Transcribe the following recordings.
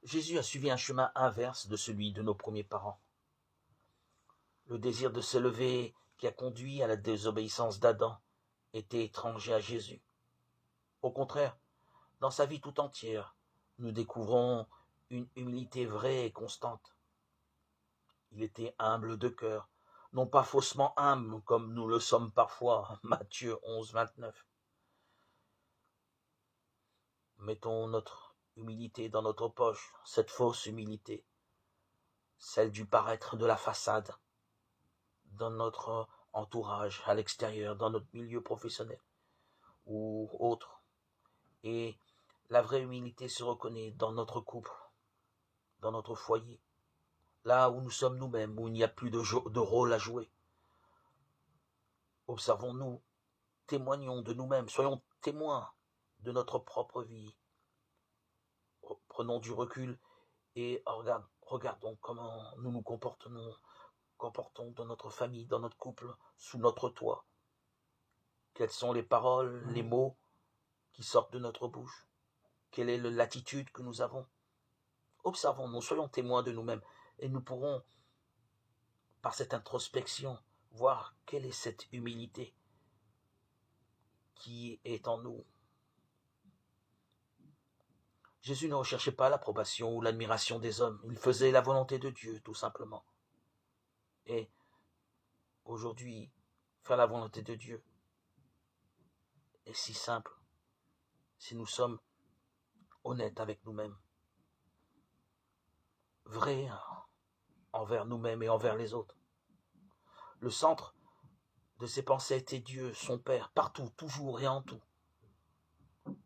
Jésus a suivi un chemin inverse de celui de nos premiers parents. Le désir de s'élever qui a conduit à la désobéissance d'Adam était étranger à Jésus. Au contraire, dans sa vie tout entière, nous découvrons une humilité vraie et constante. Il était humble de cœur, non pas faussement humble comme nous le sommes parfois, Matthieu 11, 29. Mettons notre humilité dans notre poche, cette fausse humilité, celle du paraître de la façade, dans notre entourage, à l'extérieur, dans notre milieu professionnel ou autre. Et la vraie humilité se reconnaît dans notre couple, dans notre foyer, là où nous sommes nous-mêmes, où il n'y a plus de rôle à jouer. Observons-nous, témoignons de nous-mêmes, soyons témoins de notre propre vie. Prenons du recul et regardons comment nous nous comportons dans notre famille, dans notre couple, sous notre toit. Quelles sont les paroles, les mots qui sortent de notre bouche? Quelle est l'attitude que nous avons? Observons-nous, soyons témoins de nous-mêmes et nous pourrons, par cette introspection, voir quelle est cette humilité qui est en nous. Jésus ne recherchait pas l'approbation ou l'admiration des hommes, il faisait la volonté de Dieu, tout simplement. Et aujourd'hui, faire la volonté de Dieu est si simple si nous sommes honnêtes avec nous-mêmes, vrais envers nous-mêmes et envers les autres. Le centre de ses pensées était Dieu, son Père, partout, toujours et en tout.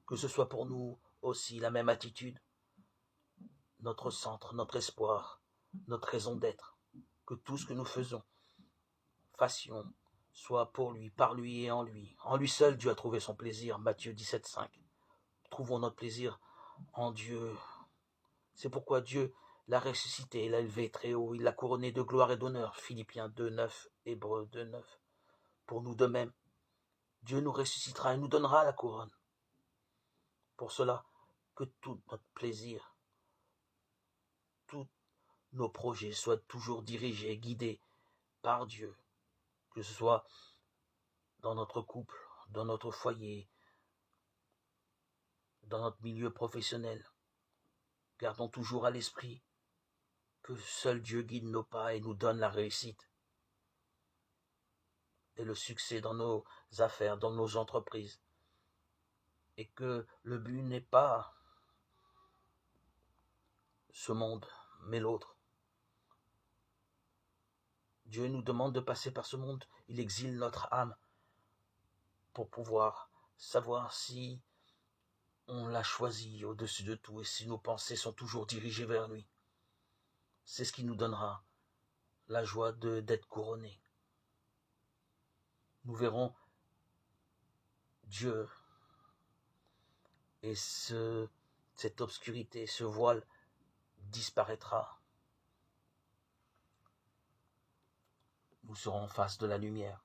Que ce soit pour nous aussi la même attitude, notre centre, notre espoir, notre raison d'être, que tout ce que nous fassions, soit pour lui, par lui et en lui. En lui seul, Dieu a trouvé son plaisir, Matthieu 17, 5. Trouvons notre plaisir en Dieu. C'est pourquoi Dieu l'a ressuscité, l'a élevé très haut, il l'a couronné de gloire et d'honneur, Philippiens 2, 9, Hébreux 2, 9. Pour nous de même, Dieu nous ressuscitera et nous donnera la couronne. Pour cela, que tout notre plaisir, tous nos projets soient toujours dirigés, guidés par Dieu, que ce soit dans notre couple, dans notre foyer, dans notre milieu professionnel. Gardons toujours à l'esprit que seul Dieu guide nos pas et nous donne la réussite et le succès dans nos affaires, dans nos entreprises. Et que le but n'est pas ce monde, mais l'autre. Dieu nous demande de passer par ce monde, il exile notre âme pour pouvoir savoir si on l'a choisi au-dessus de tout et si nos pensées sont toujours dirigées vers lui. C'est ce qui nous donnera la joie d'être couronnés. Nous verrons Dieu et cette obscurité, ce voile disparaîtra. Nous serons en face de la lumière.